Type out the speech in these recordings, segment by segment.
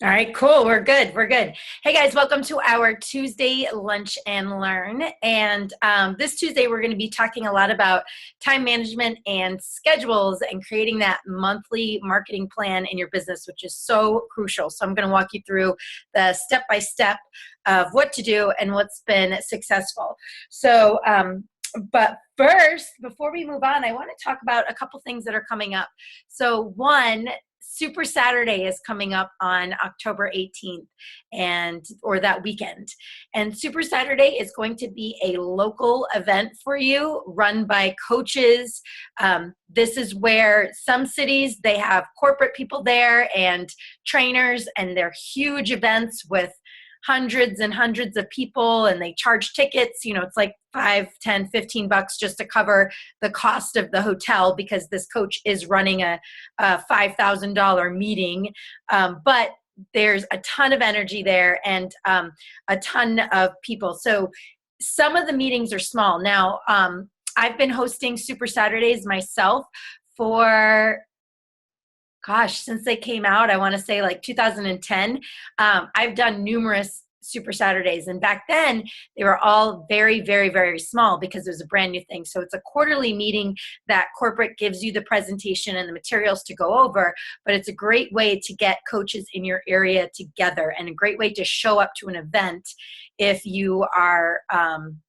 All right, cool. We're good. We're good. Hey guys, welcome to our Tuesday Lunch and Learn. And this Tuesday, we're going to be talking a lot about time management and schedules and creating that monthly marketing plan in your business, which is so crucial. So I'm going to walk you through the step-by-step of what to do and what's been successful. But first, before we move on, I want to talk about a couple things that are coming up. So one, Super Saturday is coming up on October 18th or that weekend. And Super Saturday is going to be a local event for you run by coaches. This is where some cities, they have corporate people there and trainers, and they're huge events with hundreds and hundreds of people, and they charge tickets. It's like 5, 10, 15 bucks just to cover the cost of the hotel because this coach is running a $5,000 meeting. But there's a ton of energy there and a ton of people. So some of the meetings are small. Now, I've been hosting Super Saturdays myself for since they came out, I want to say like 2010. I've done numerous Super Saturdays, and back then they were all very, very, very small because it was a brand new thing. So it's a quarterly meeting that corporate gives you the presentation and the materials to go over, but it's a great way to get coaches in your area together and a great way to show up to an event if you are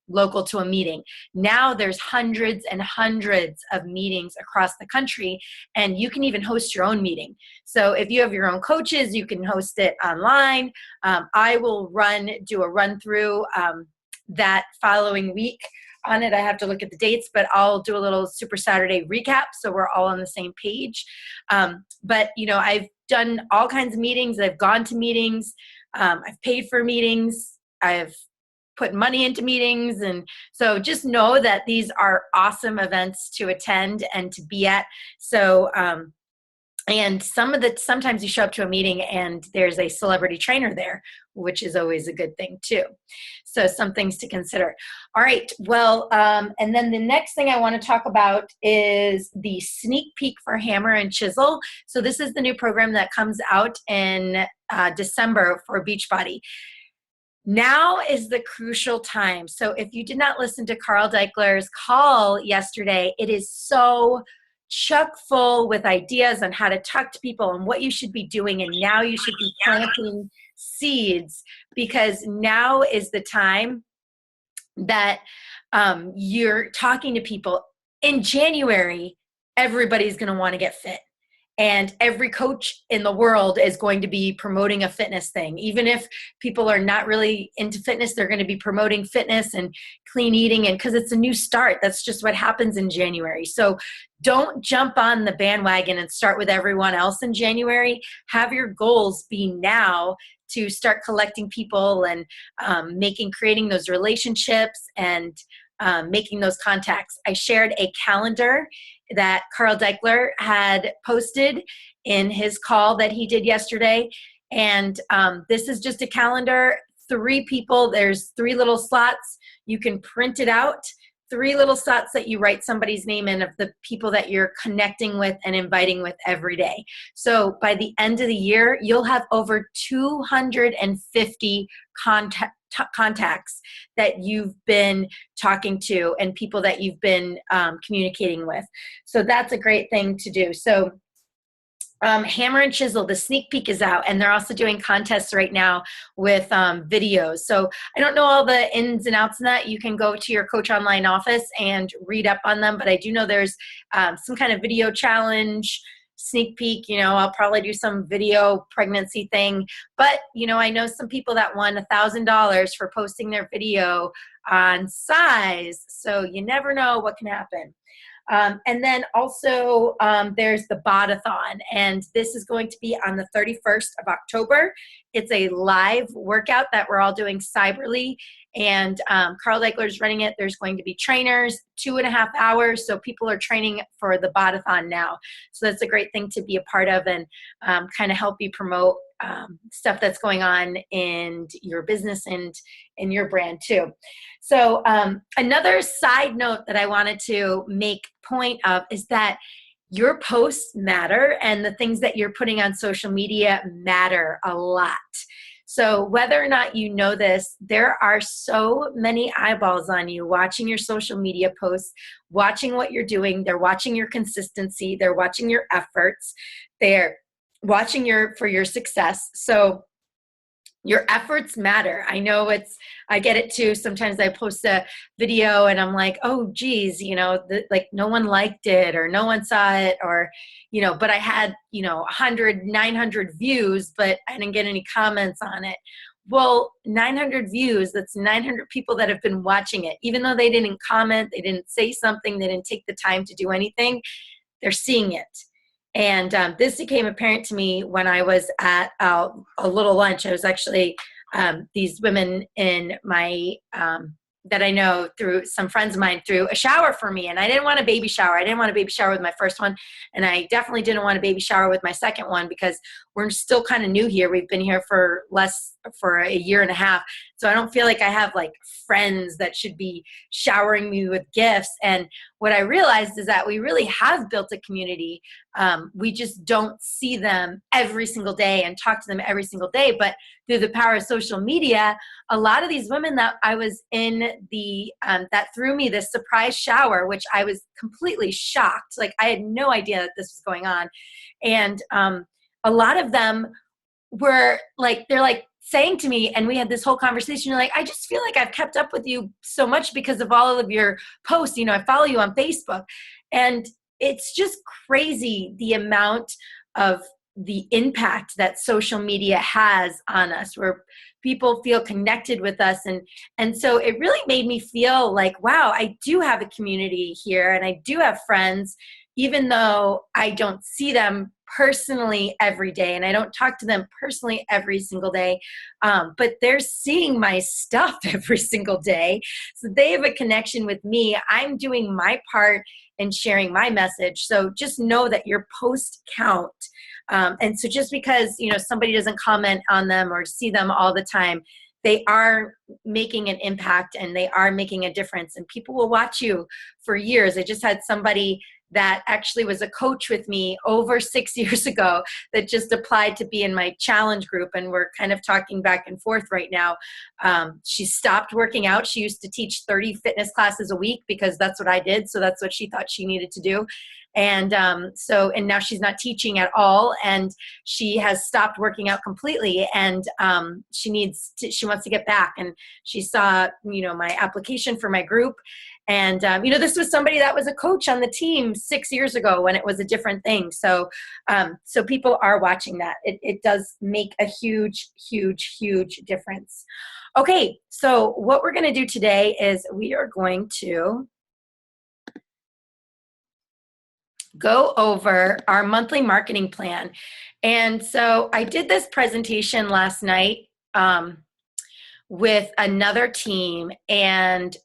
local to a meeting. Now there's hundreds and hundreds of meetings across the country, and you can even host your own meeting. So if you have your own coaches, you can host it online. I will do a run through that following week on it. I have to look at the dates, but I'll do a little Super Saturday recap so we're all on the same page. But I've done all kinds of meetings. I've gone to meetings. I've paid for meetings. I've put money into meetings. And so just know that these are awesome events to attend and to be at. So, and sometimes you show up to a meeting and there's a celebrity trainer there, which is always a good thing too. So some things to consider. All right. Well, and then the next thing I want to talk about is the sneak peek for Hammer and Chisel. So this is the new program that comes out in December for Beachbody. Now is the crucial time. So if you did not listen to Carl Deichler's call yesterday, it is so chock full with ideas on how to talk to people and what you should be doing. And now you should be planting seeds, because now is the time that you're talking to people. In January, everybody's going to want to get fit. And every coach in the world is going to be promoting a fitness thing. Even if people are not really into fitness, they're going to be promoting fitness and clean eating, and because it's a new start. That's just what happens in January. So don't jump on the bandwagon and start with everyone else in January. Have your goals be now to start collecting people and creating those relationships and making those contacts. I shared a calendar that Carl Deichler had posted in his call that he did yesterday. And this is just a calendar, 3 people, there's 3 little slots. You can print it out, 3 little slots that you write somebody's name in of the people that you're connecting with and inviting with every day. So by the end of the year, you'll have over 250 contacts that you've been talking to and people that you've been communicating with. So that's a great thing to do. So Hammer and Chisel, the sneak peek is out, and they're also doing contests right now with videos. So I don't know all the ins and outs in that. You can go to your Coach Online office and read up on them, but I do know there's some kind of video challenge, sneak peek. I'll probably do some video pregnancy thing, but I know some people that won $1,000 for posting their video on size. So you never know what can happen. And then also there's the Bodathon, and this is going to be on the 31st of October. It's a live workout that we're all doing cyberly, and Carl Deichler is running it. There's going to be trainers, 2.5 hours, so people are training for the Bodathon now. So that's a great thing to be a part of and kind of help you promote stuff that's going on in your business and in your brand too. So another side note that I wanted to make point of is that your posts matter, and the things that you're putting on social media matter a lot. So whether or not you know this, there are so many eyeballs on you watching your social media posts, watching what you're doing. They're watching your consistency. They're watching your efforts. They're watching for your success. So your efforts matter. I know I get it too. Sometimes I post a video and I'm like, oh, geez, like no one liked it or no one saw it, or, but I had, 100, 900 views, but I didn't get any comments on it. Well, 900 views, that's 900 people that have been watching it. Even though they didn't comment, they didn't say something, they didn't take the time to do anything, they're seeing it. And this became apparent to me when I was at a little lunch. I was actually, these women in my, that I know through some friends of mine, threw a shower for me. And I didn't want a baby shower. I didn't want a baby shower with my first one. And I definitely didn't want a baby shower with my second one, because we're still kind of new here. We've been here for a year and a half. So I don't feel like I have like friends that should be showering me with gifts. And what I realized is that we really have built a community. We just don't see them every single day and talk to them every single day. But through the power of social media, a lot of these women that I was in that threw me this surprise shower, which I was completely shocked. Like I had no idea that this was going on. And a lot of them were like, they're like saying to me, and we had this whole conversation, you're like, I just feel like I've kept up with you so much because of all of your posts. I follow you on Facebook. And it's just crazy the amount of the impact that social media has on us, where people feel connected with us. And so it really made me feel like, wow, I do have a community here and I do have friends, even though I don't see them personally every day and I don't talk to them personally every single day. But they're seeing my stuff every single day. So they have a connection with me. I'm doing my part in sharing my message. So just know that your posts count. And so just because, somebody doesn't comment on them or see them all the time, they are making an impact and they are making a difference, and people will watch you for years. I just had somebody that actually was a coach with me over 6 years ago that just applied to be in my challenge group, and we're kind of talking back and forth right now. She stopped working out. She used to teach 30 fitness classes a week because that's what I did. So that's what she thought she needed to do. And and now she's not teaching at all, and she has stopped working out completely, and she wants to get back. And she saw, my application for my group. And, this was somebody that was a coach on the team 6 years ago when it was a different thing. So, so people are watching that. It does make a huge, huge, huge difference. Okay. So what we're going to do today is we are going to go over our monthly marketing plan. And so I did this presentation last night with another team, and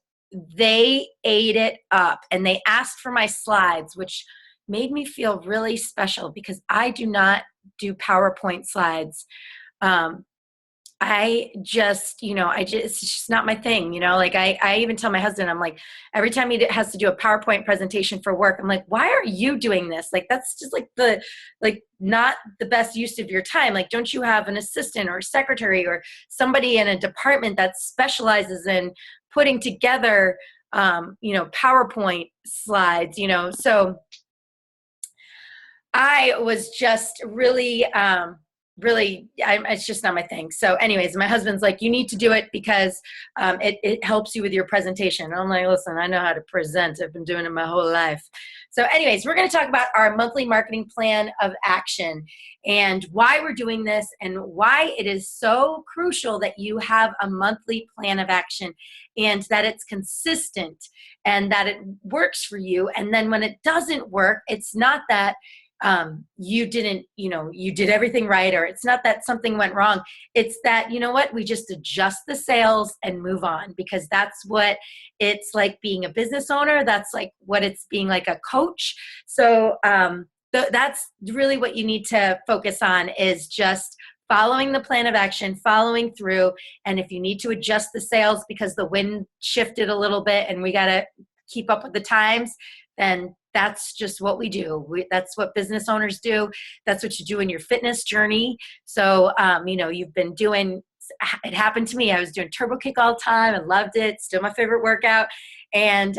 they ate it up, and they asked for my slides, which made me feel really special because I do not do PowerPoint slides. It's just not my thing, like I even tell my husband, I'm like, every time he has to do a PowerPoint presentation for work, I'm like, why are you doing this? Like, that's just not the best use of your time. Like, don't you have an assistant or a secretary or somebody in a department that specializes in putting together, PowerPoint slides, So I was just really, it's just not my thing. So anyways, my husband's like, you need to do it because it helps you with your presentation. I'm like, listen, I know how to present. I've been doing it my whole life. So anyways, we're going to talk about our monthly marketing plan of action and why we're doing this and why it is so crucial that you have a monthly plan of action and that it's consistent and that it works for you. And then when it doesn't work, it's not that you did everything right, or it's not that something went wrong. It's that, we just adjust the sails and move on, because that's what it's like being a business owner. That's like what it's being like a coach. So that's really what you need to focus on, is just following the plan of action, following through. And if you need to adjust the sails because the wind shifted a little bit and we got to keep up with the times, then That's just what we do. That's what business owners do. That's what you do in your fitness journey. So, you've been doing, it happened to me. I was doing turbo kick all the time. I loved it. Still my favorite workout. And,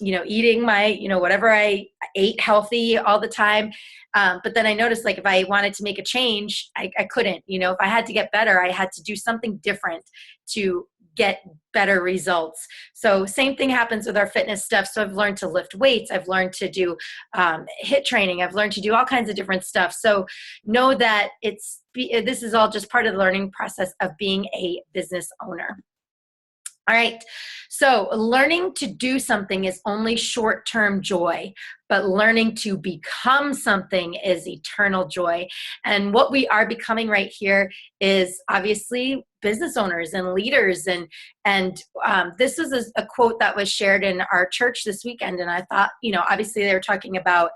eating my, whatever I ate healthy all the time. But then I noticed, like, if I wanted to make a change, I couldn't. If I had to get better, I had to do something different to get better results. So same thing happens with our fitness stuff. So I've learned to lift weights. I've learned to do HIIT training. I've learned to do all kinds of different stuff. So know that this is all just part of the learning process of being a business owner. All right. So learning to do something is only short-term joy, but learning to become something is eternal joy. And what we are becoming right here is obviously business owners and leaders. And this was a quote that was shared in our church this weekend. And I thought, obviously they were talking about,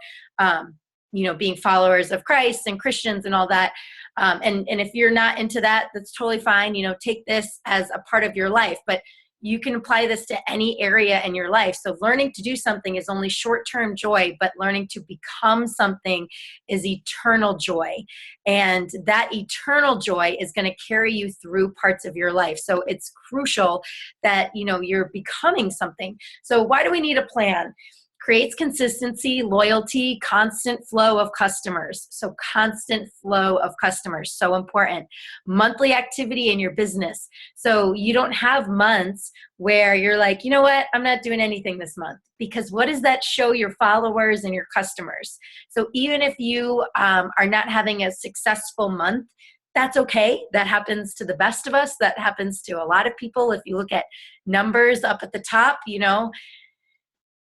being followers of Christ and Christians and all that. And if you're not into that, that's totally fine. Take this as a part of your life. But you can apply this to any area in your life. So learning to do something is only short-term joy, but learning to become something is eternal joy. And that eternal joy is going to carry you through parts of your life. So it's crucial that, you're becoming something. So why do we need a plan? Creates consistency, loyalty, constant flow of customers. So constant flow of customers, so important. Monthly activity in your business. So you don't have months where you're like, you know what, I'm not doing anything this month. Because what does that show your followers and your customers? So even if you are not having a successful month, that's okay. That happens to the best of us. That happens to a lot of people. If you look at numbers up at the top,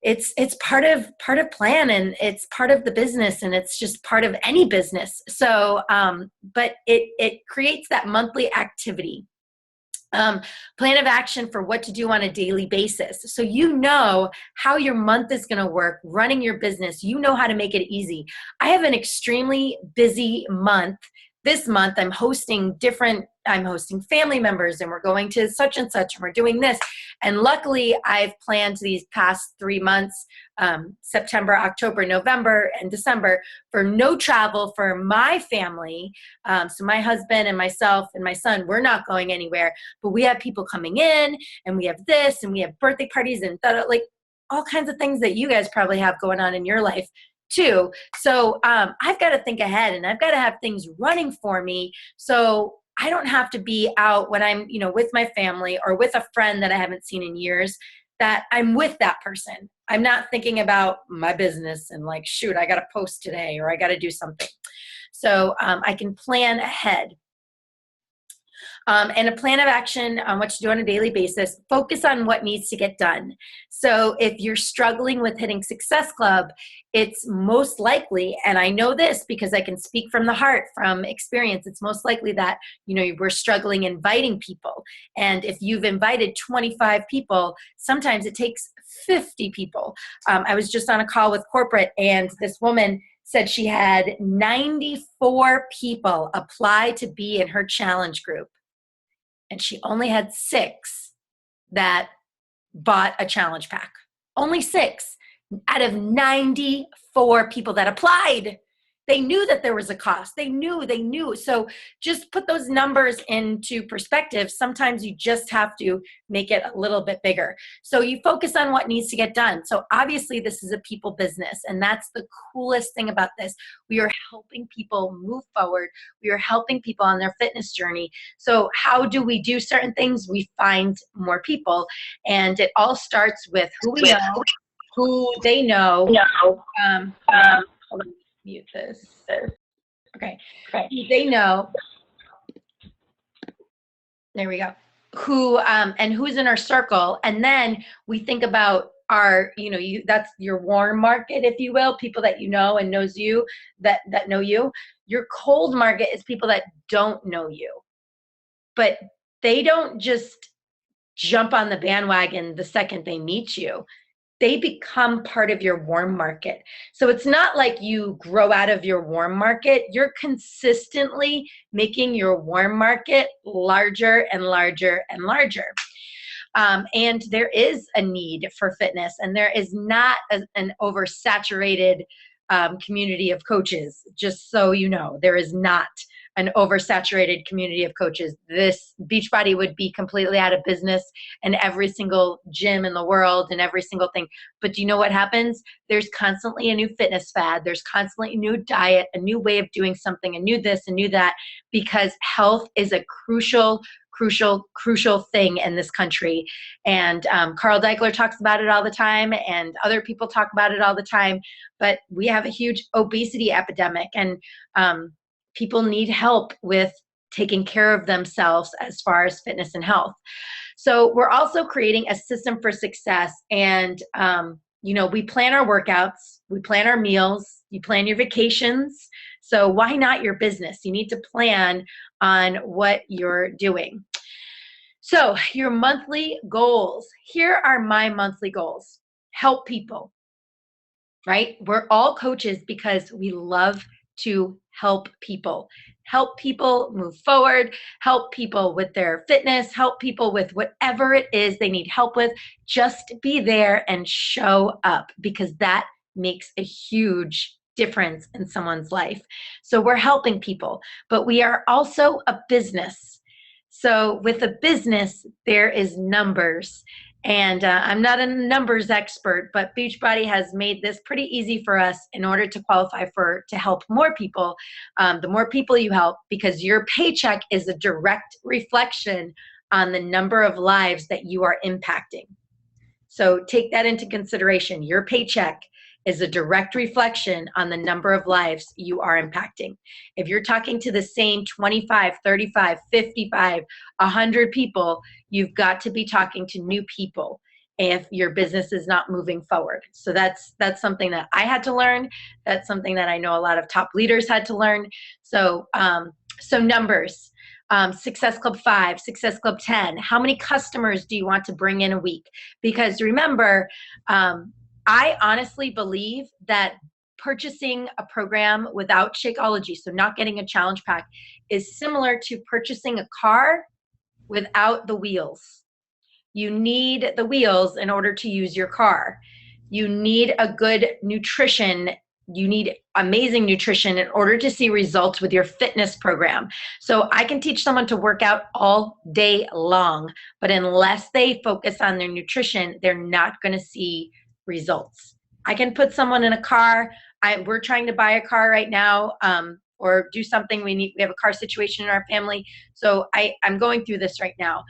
it's part of plan, and it's part of the business, and it's just part of any business. So, but it creates that monthly activity. Plan of action for what to do on a daily basis. So how your month is going to work running your business. How to make it easy. I have an extremely busy month. This month I'm hosting family members, and we're going to such and such, and we're doing this. And luckily I've planned these past 3 months, September, October, November, and December, for no travel for my family. So my husband and myself and my son, we're not going anywhere, but we have people coming in, and we have this, and we have birthday parties, and like all kinds of things that you guys probably have going on in your life too. So I've got to think ahead, and I've got to have things running for me. So I don't have to be out when I'm, with my family or with a friend that I haven't seen in years, that I'm with that person. I'm not thinking about my business and like, shoot, I got to post today, or I got to do something. So I can plan ahead. And a plan of action on what to do on a daily basis. Focus on what needs to get done. So if you're struggling with hitting Success Club, it's most likely, and I know this because I can speak from the heart, from experience, it's most likely that, we're struggling inviting people. And if you've invited 25 people, sometimes it takes 50 people. I was just on a call with corporate, and this woman said she had 94 people apply to be in her challenge group. And she only had 6 that bought a challenge pack. Only 6 out of 94 people that applied. They knew that there was a cost. They knew. So just put those numbers into perspective. Sometimes you just have to make it a little bit bigger. So you focus on what needs to get done. So obviously this is a people business, and that's the coolest thing about this. We are helping people move forward. We are helping people on their fitness journey. So how do we do certain things? We find more people, and it all starts with who we know, who they know. Hold on. Mute this. Okay. They know. There we go. Who and who's in our circle, and then we think about our, that's your warm market, if you will, people that you know and knows you, that know you. Your cold market is people that don't know you, but they don't just jump on the bandwagon the second they meet you. They become part of your warm market. So it's not like you grow out of your warm market. You're consistently making your warm market larger and larger and larger. And there is a need for fitness, and there is not an oversaturated community of coaches. Just so you know, there is not an oversaturated community of coaches. This Beachbody would be completely out of business, and every single gym in the world and every single thing. But do you know what happens? There's constantly a new fitness fad. There's constantly a new diet, a new way of doing something, a new this, a new that, because health is a crucial thing in this country. And Carl Deichler talks about it all the time, and other people talk about it all the time. But we have a huge obesity epidemic, and people need help with taking care of themselves as far as fitness and health. So we're also creating a system for success. And, we plan our workouts, we plan our meals, you plan your vacations. So why not your business? You need to plan on what you're doing. So your monthly goals. Here are my monthly goals. Help people, right? We're all coaches because we love to help people move forward, help people with their fitness, help people with whatever it is they need help with. Just be there and show up, because that makes a huge difference in someone's life. So we're helping people, but we are also a business. So with a business, there is numbers. And I'm not a numbers expert, but Beachbody has made this pretty easy for us in order to qualify to help more people. The more people you help, because your paycheck is a direct reflection on the number of lives that you are impacting. So take that into consideration. Your paycheck is a direct reflection on the number of lives you are impacting. If you're talking to the same 25, 35, 55, 100 people, you've got to be talking to new people if your business is not moving forward. So that's something that I had to learn. That's something that I know a lot of top leaders had to learn. So numbers. Success Club 5, Success Club 10. How many customers do you want to bring in a week? Because remember, I honestly believe that purchasing a program without Shakeology, so not getting a challenge pack, is similar to purchasing a car without the wheels. You need the wheels in order to use your car. You need a good nutrition. You need amazing nutrition in order to see results with your fitness program. So I can teach someone to work out all day long, but unless they focus on their nutrition, they're not going to see results. I can put someone in a car. We're trying to buy a car right now, or do something. We have a car situation in our family. So I'm going through this right now.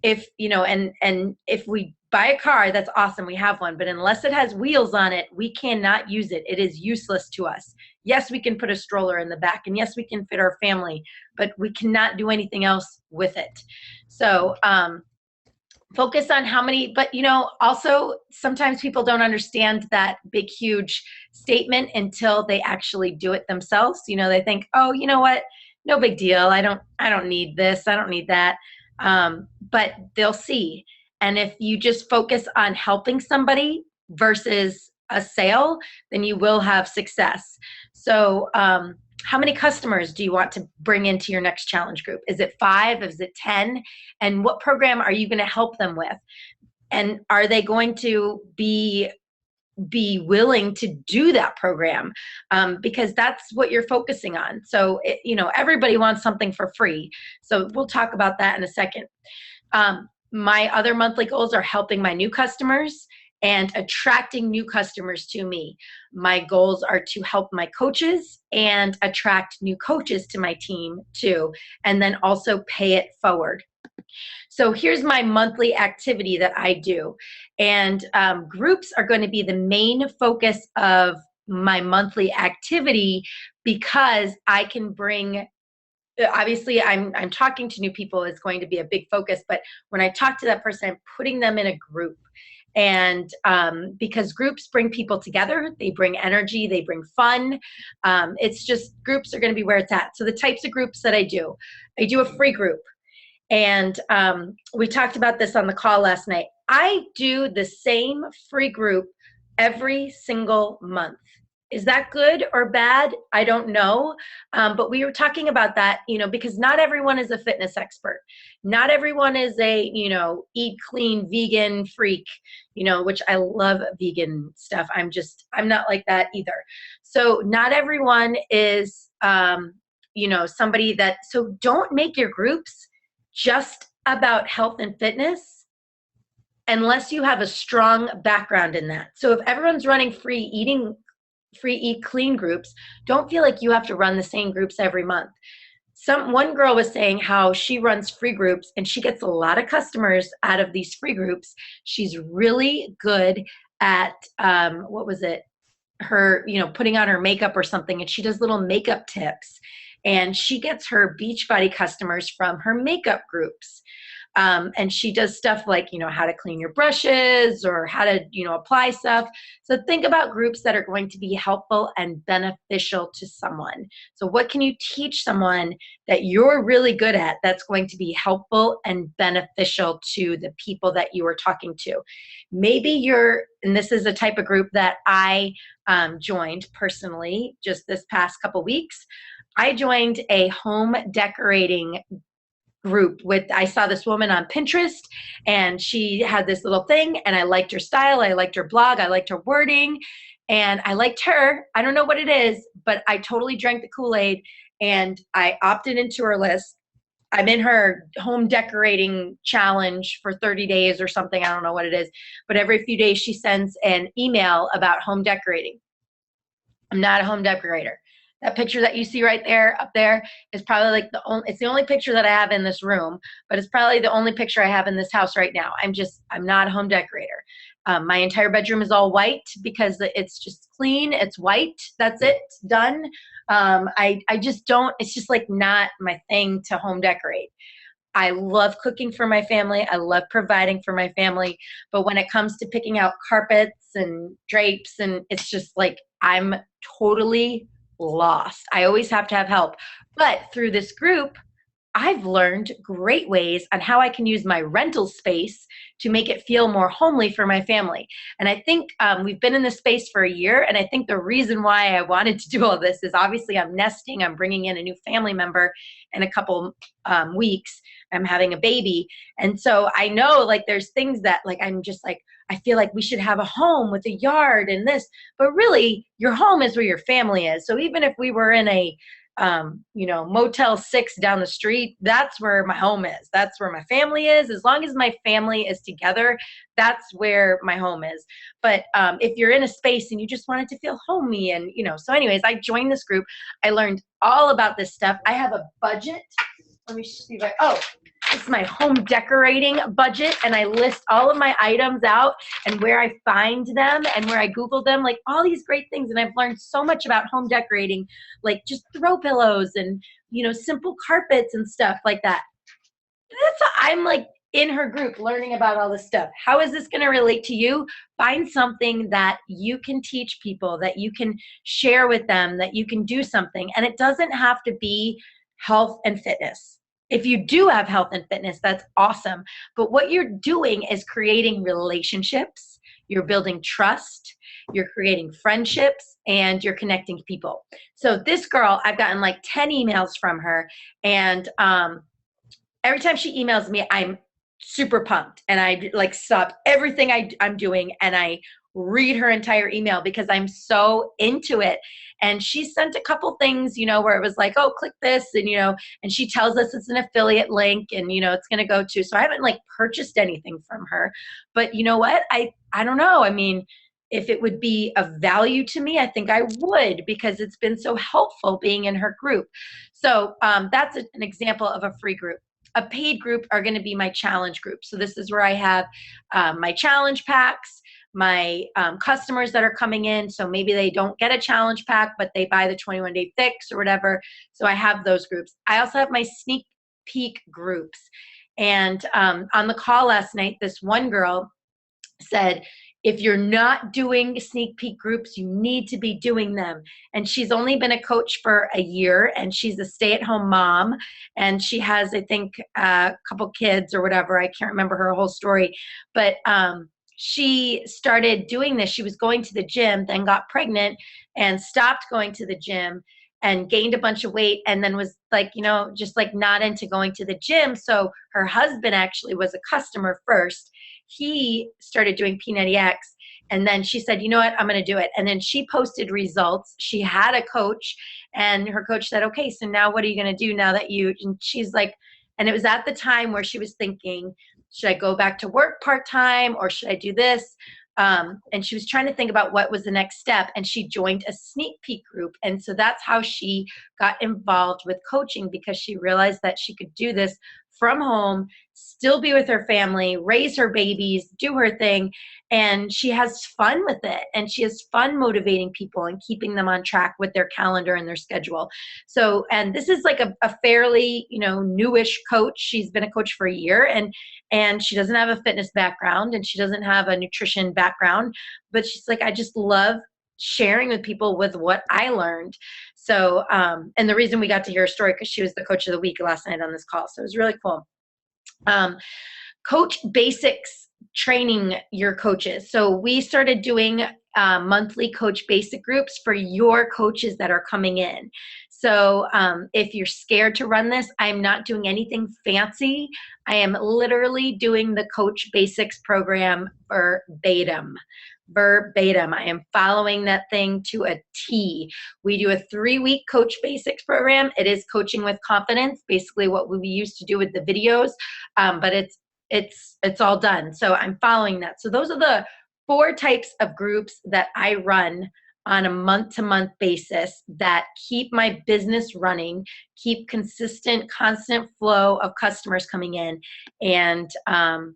If, and if we buy a car, that's awesome. We have one, but unless it has wheels on it, we cannot use it. It is useless to us. Yes, we can put a stroller in the back, and yes, we can fit our family, but we cannot do anything else with it. So, focus on how many, but also sometimes people don't understand that big, huge statement until they actually do it themselves. They think, oh, you know what? No big deal. I don't need this. I don't need that. But they'll see. And if you just focus on helping somebody versus a sale, then you will have success. So, how many customers do you want to bring into your next challenge group? Is it 5? Is it 10? And what program are you going to help them with? And are they going to be willing to do that program? Because that's what you're focusing on. So, everybody wants something for free. So we'll talk about that in a second. My other monthly goals are helping my new customers and attracting new customers to me. My goals are to help my coaches and attract new coaches to my team too, and then also pay it forward. So here's my monthly activity that I do. And groups are going to be the main focus of my monthly activity, because I can bring, obviously I'm talking to new people is going to be a big focus, but when I talk to that person, I'm putting them in a group. And because groups bring people together, they bring energy, they bring fun. It's just, groups are going to be where it's at. So the types of groups that I do a free group. And we talked about this on the call last night. I do the same free group every single month. Is that good or bad? I don't know. But we were talking about that, because not everyone is a fitness expert. Not everyone is a, eat clean, vegan freak, which I love vegan stuff. I'm not like that either. So not everyone is, somebody so don't make your groups just about health and fitness unless you have a strong background in that. So if everyone's running free eat clean groups, don't feel like you have to run the same groups every month. One girl was saying how she runs free groups and she gets a lot of customers out of these free groups. She's really good at what was it? Her, putting on her makeup or something, and she does little makeup tips. And she gets her Beachbody customers from her makeup groups. And she does stuff like, how to clean your brushes or how to, apply stuff. So think about groups that are going to be helpful and beneficial to someone. So what can you teach someone that you're really good at that's going to be helpful and beneficial to the people that you are talking to? Maybe and this is a type of group that I joined personally just this past couple weeks. I joined a home decorating group I saw this woman on Pinterest and she had this little thing and I liked her style. I liked her blog. I liked her wording and I liked her. I don't know what it is, but I totally drank the Kool-Aid and I opted into her list. I'm in her home decorating challenge for 30 days or something. I don't know what it is, but every few days she sends an email about home decorating. I'm not a home decorator. That picture that you see right there, up there, is probably like it's the only picture that I have in this room, but it's probably the only picture I have in this house right now. I'm not a home decorator. My entire bedroom is all white because it's just clean. It's white. That's it. It's done. I just don't, it's just like not my thing to home decorate. I love cooking for my family. I love providing for my family. But when it comes to picking out carpets and drapes, and it's just like, I'm totally lost. I always have to have help. But through this group, I've learned great ways on how I can use my rental space to make it feel more homely for my family. And I think we've been in this space for a year. And I think the reason why I wanted to do all this is obviously I'm nesting. I'm bringing in a new family member in a couple weeks. I'm having a baby. And so I know like there's things that like I'm just like, I feel like we should have a home with a yard and this, but really your home is where your family is. So even if we were in a Motel 6 down the street, that's where my home is. That's where my family is. As long as my family is together, that's where my home is. But if you're in a space and you just want it to feel homey and, so anyways, I joined this group. I learned all about this stuff. I have a budget. Let me see if this is my home decorating budget, and I list all of my items out and where I find them and where I Google them, like all these great things. And I've learned so much about home decorating, like just throw pillows and, simple carpets and stuff like that. I'm like in her group learning about all this stuff. How is this going to relate to you? Find something that you can teach people, that you can share with them, that you can do something. And it doesn't have to be health and fitness. If you do have health and fitness, that's awesome. But what you're doing is creating relationships, you're building trust, you're creating friendships, and you're connecting people. So this girl, I've gotten like 10 emails from her, and every time she emails me, I'm super pumped, and I like stop everything I'm doing, and I read her entire email because I'm so into it. And she sent a couple things, where it was like, oh, click this. And, and she tells us it's an affiliate link and, it's going to go to, so I haven't like purchased anything from her, but you know what? I don't know. I mean, if it would be of value to me, I think I would, because it's been so helpful being in her group. So that's an example of a free group. A paid group are going to be my challenge group. So this is where I have my challenge packs, my customers that are coming in. So maybe they don't get a challenge pack, but they buy the 21-day fix or whatever. So I have those groups. I also have my sneak peek groups. And on the call last night, this one girl said, if you're not doing sneak peek groups, you need to be doing them. And she's only been a coach for a year, and she's a stay-at-home mom, and she has, I think, a couple kids or whatever. I can't remember her whole story, but she started doing this. She was going to the gym, then got pregnant and stopped going to the gym and gained a bunch of weight, and then was like, just like not into going to the gym. So her husband actually was a customer first. He started doing P90X, and then she said, you know what, I'm going to do it. And then she posted results. She had a coach, and her coach said, okay, so now what are you going to do now that and she's like, and it was at the time where she was thinking, should I go back to work part-time, or should I do this? And she was trying to think about what was the next step, and she joined a sneak peek group. And so that's how she got involved with coaching, because she realized that she could do this from home, still be with her family, raise her babies, do her thing. And she has fun with it. And she has fun motivating people and keeping them on track with their calendar and their schedule. So, and this is like a fairly, newish coach. She's been a coach for a year, and she doesn't have a fitness background, and she doesn't have a nutrition background, but she's like, I just love sharing with people with what I learned. So, and the reason we got to hear her story, because she was the coach of the week last night on this call. So it was really cool. Coach Basics training your coaches. So we started doing monthly Coach Basic groups for your coaches that are coming in. So if you're scared to run this, I'm not doing anything fancy. I am literally doing the Coach Basics program verbatim. I am following that thing to a T. We do a 3-week Coach Basics program. It is coaching with confidence, basically what we used to do with the videos, but it's all done. So I'm following that. So those are the 4 types of groups that I run on a month-to-month basis that keep my business running, keep constant flow of customers coming in, and I'm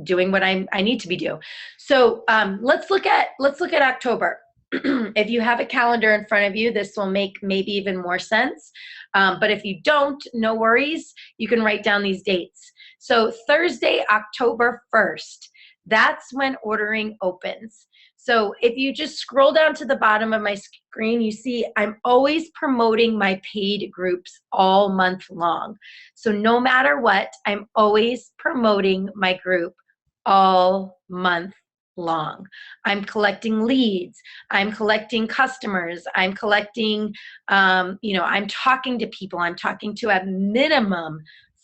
doing what I need to be doing. So let's look at October. If you have a calendar in front of you, this will make maybe even more sense. But if you don't, no worries. You can write down these dates. So Thursday, October 1st, that's when ordering opens. So if you just scroll down to the bottom of my screen, you see I'm always promoting my paid groups all month long. So no matter what, I'm always promoting my group all month long. I'm collecting leads. I'm collecting customers. I'm collecting, I'm talking to people. I'm talking to a minimum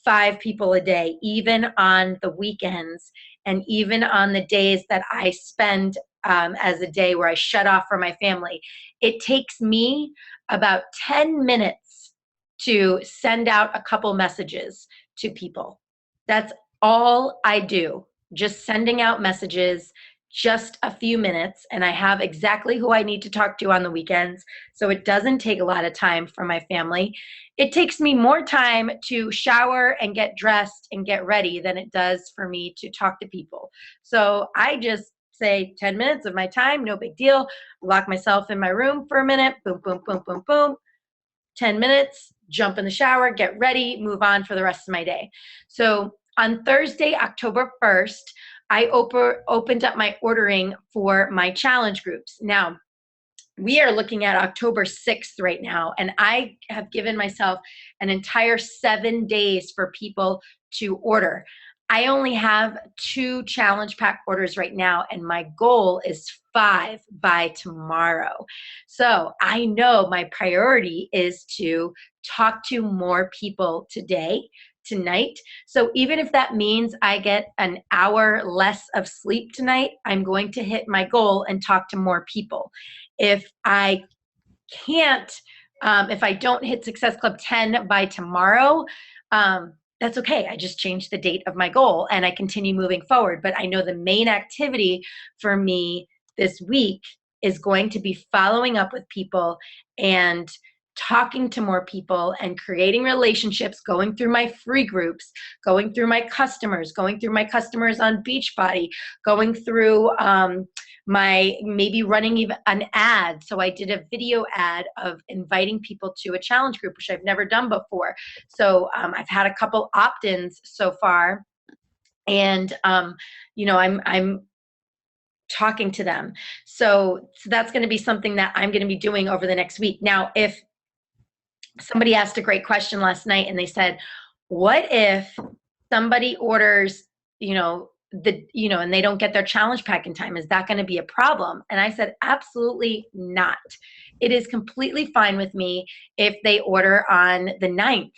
5 people a day, even on the weekends, and even on the days that I spend as a day where I shut off from my family. It takes me about 10 minutes to send out a couple messages to people. That's all I do, just sending out messages, just a few minutes, and I have exactly who I need to talk to on the weekends, so it doesn't take a lot of time for my family. It takes me more time to shower and get dressed and get ready than it does for me to talk to people. So I just say 10 minutes of my time, no big deal. Lock myself in my room for a minute, boom, boom, boom, boom, boom. 10 minutes, jump in the shower, get ready, move on for the rest of my day. So on Thursday, October 1st, I opened up my ordering for my challenge groups. Now, we are looking at October 6th right now, and I have given myself an entire 7 days for people to order. I only have 2 challenge pack orders right now, and my goal is 5 by tomorrow. So I know my priority is to talk to more people tonight. So even if that means I get an hour less of sleep tonight, I'm going to hit my goal and talk to more people. If I can't, if I don't hit Success Club 10 by tomorrow, that's okay. I just changed the date of my goal and I continue moving forward. But I know the main activity for me this week is going to be following up with people and talking to more people and creating relationships, going through my free groups, going through my customers on Beachbody, going through maybe running even an ad. So I did a video ad of inviting people to a challenge group, which I've never done before. So I've had a couple opt-ins so far, and I'm talking to them. So that's going to be something that I'm going to be doing over the next week. Now, if somebody asked a great question last night and they said, what if somebody orders, and they don't get their challenge pack in time, is that going to be a problem? And I said, absolutely not. It is completely fine with me if they order on the 9th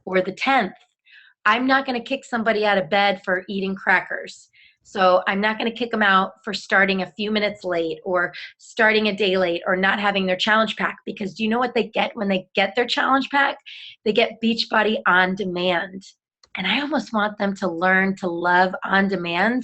or the 10th. I'm not going to kick somebody out of bed for eating crackers. So I'm not going to kick them out for starting a few minutes late or starting a day late or not having their challenge pack, because do you know what they get when they get their challenge pack? They get Beachbody On Demand. And I almost want them to learn to love on demand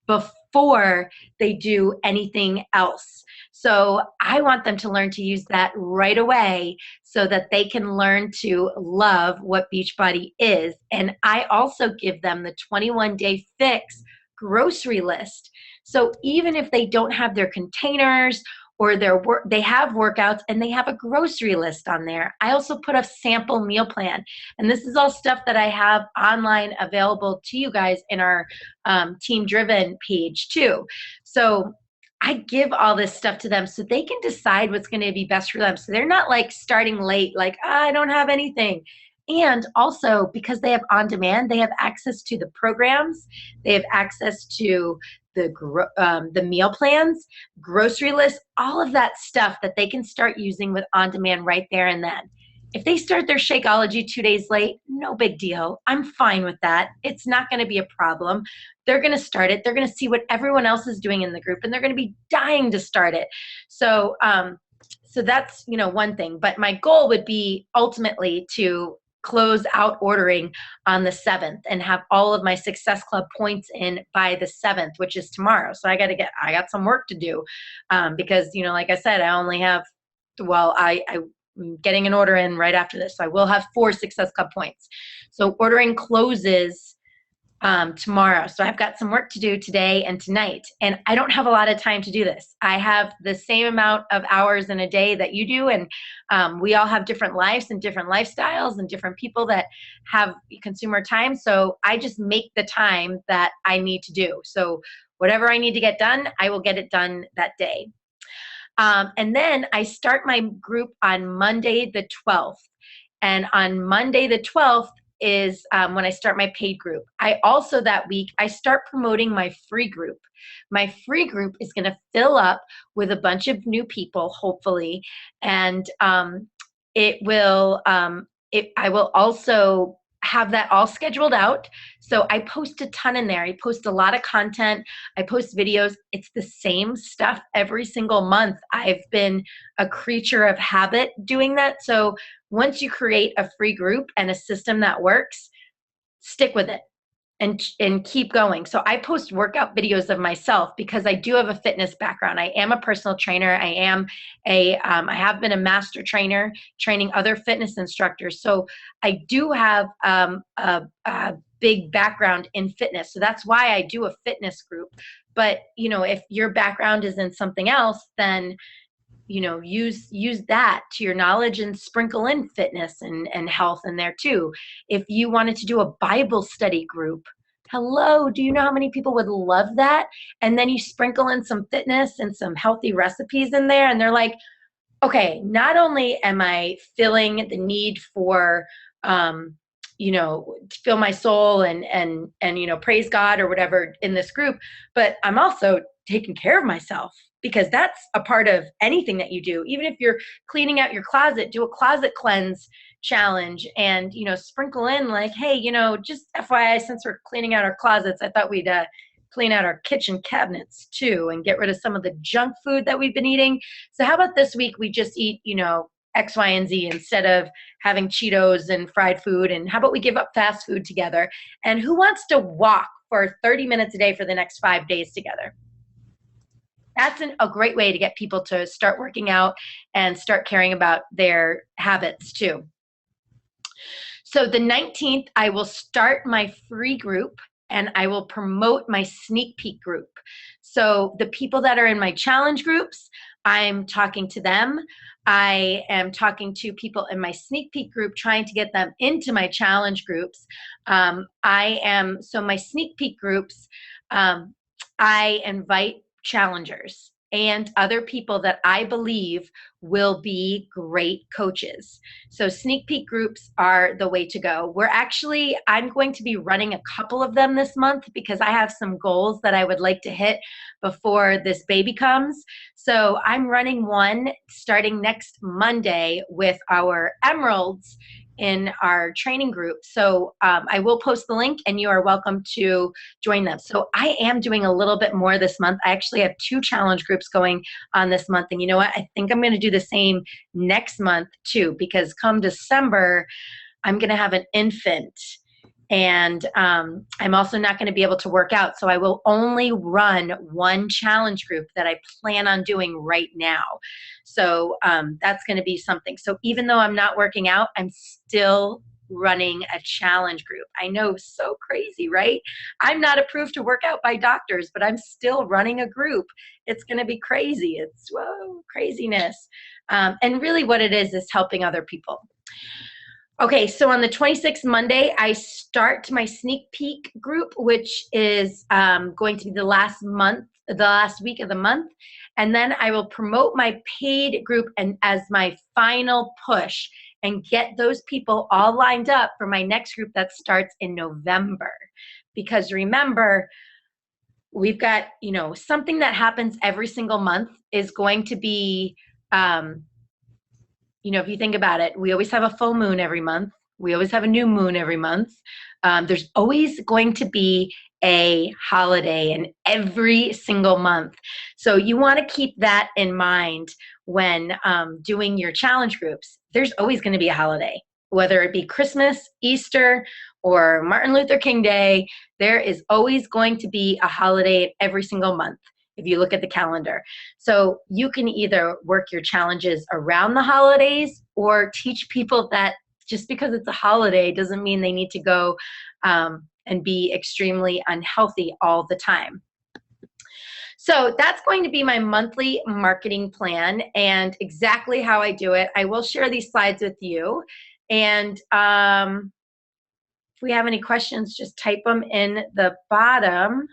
before they do anything else. So I want them to learn to use that right away so that they can learn to love what Beachbody is. And I also give them the 21-day fix grocery list. So even if they don't have their containers or they have workouts and they have a grocery list on there, I also put a sample meal plan. And this is all stuff that I have online available to you guys in our Team Driven page too. So I give all this stuff to them so they can decide what's going to be best for them. So they're not like starting late, like, I don't have anything. And also, because they have on demand, they have access to the programs, they have access to the meal plans, grocery lists, all of that stuff that they can start using with on demand right there and then. If they start their Shakeology 2 days late, no big deal. I'm fine with that. It's not going to be a problem. They're going to start it. They're going to see what everyone else is doing in the group, and they're going to be dying to start it. So, so that's, one thing. But my goal would be ultimately to close out ordering on the 7th and have all of my Success Club points in by the 7th, which is tomorrow. So I got some work to do because, like I said, I only have, I'm getting an order in right after this. So I will have 4 Success Club points. So ordering closes tomorrow. So I've got some work to do today and tonight, and I don't have a lot of time to do this. I have the same amount of hours in a day that you do, and we all have different lives and different lifestyles and different people that have consumer time. So I just make the time that I need to do. So whatever I need to get done, I will get it done that day. And then I start my group on Monday the 12th. And on Monday the 12th is when I start my paid group. I also, that week, I start promoting my free group. My free group is going to fill up with a bunch of new people, hopefully. And I will also have that all scheduled out. So I post a ton in there. I post a lot of content. I post videos. It's the same stuff every single month. I've been a creature of habit doing that. So once you create a free group and a system that works, stick with it and keep going. So I post workout videos of myself because I do have a fitness background. I am a personal trainer. I have been a master trainer training other fitness instructors. So I do have a big background in fitness. So that's why I do a fitness group. But, if your background is in something else, then use that to your knowledge and sprinkle in fitness and health in there too. If you wanted to do a Bible study group, hello, do you know how many people would love that? And then you sprinkle in some fitness and some healthy recipes in there, and they're like, okay, not only am I filling the need for to fill my soul and praise God or whatever in this group, but I'm also taking care of myself, because that's a part of anything that you do. Even if you're cleaning out your closet, do a closet cleanse challenge and, sprinkle in like, hey, just FYI, since we're cleaning out our closets, I thought we'd clean out our kitchen cabinets too and get rid of some of the junk food that we've been eating. So how about this week we just eat, X, Y, and Z instead of having Cheetos and fried food? And how about we give up fast food together? And who wants to walk for 30 minutes a day for the next 5 days together? That's a great way to get people to start working out and start caring about their habits too. So the 19th, I will start my free group and I will promote my sneak peek group. So the people that are in my challenge groups, I'm talking to them. I am talking to people in my sneak peek group, trying to get them into my challenge groups. So my sneak peek groups, I invite challengers. and other people that I believe will be great coaches. So sneak peek groups are the way to go. I'm going to be running a couple of them this month because I have some goals that I would like to hit before this baby comes. So I'm running one starting next Monday with our Emeralds in our training group. So I will post the link and you are welcome to join them. So I am doing a little bit more this month. I actually have 2 challenge groups going on this month. And you know what? I think I'm going to do the same next month too, because come December, I'm going to have an infant. And I'm also not going to be able to work out. So I will only run one challenge group that I plan on doing right now. So that's going to be something. So even though I'm not working out, I'm still running a challenge group. I know, so crazy, right? I'm not approved to work out by doctors, but I'm still running a group. It's going to be crazy. It's whoa, craziness. And really what it is helping other people. Okay, so on the 26th Monday, I start my sneak peek group, which is going to be the last week of the month. And then I will promote my paid group and as my final push and get those people all lined up for my next group that starts in November. Because remember, we've got, something that happens every single month is going to be, if you think about it, we always have a full moon every month. We always have a new moon every month. There's always going to be a holiday in every single month. So you want to keep that in mind when doing your challenge groups. There's always going to be a holiday, whether it be Christmas, Easter, or Martin Luther King Day. There is always going to be a holiday every single month if you look at the calendar. So you can either work your challenges around the holidays or teach people that just because it's a holiday doesn't mean they need to go and be extremely unhealthy all the time. So that's going to be my monthly marketing plan and exactly how I do it. I will share these slides with you. And if we have any questions, just type them in the bottom.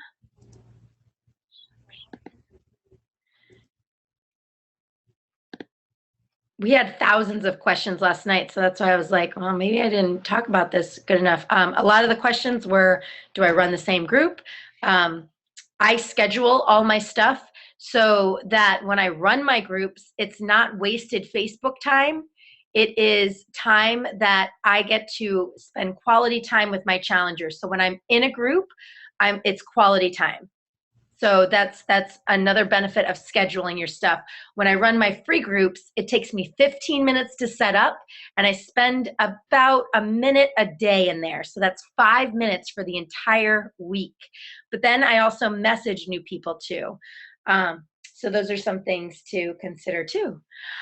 We had thousands of questions last night, so that's why I was like, well, maybe I didn't talk about this good enough. A lot of the questions were, do I run the same group? I schedule all my stuff so that when I run my groups, it's not wasted Facebook time. It is time that I get to spend quality time with my challengers. So when I'm in a group, it's quality time. So that's another benefit of scheduling your stuff. When I run my free groups, it takes me 15 minutes to set up, and I spend about a minute a day in there. So that's 5 minutes for the entire week. But then I also message new people too. So those are some things to consider too.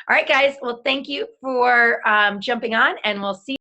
All right, guys. Well, thank you for jumping on, and we'll see you.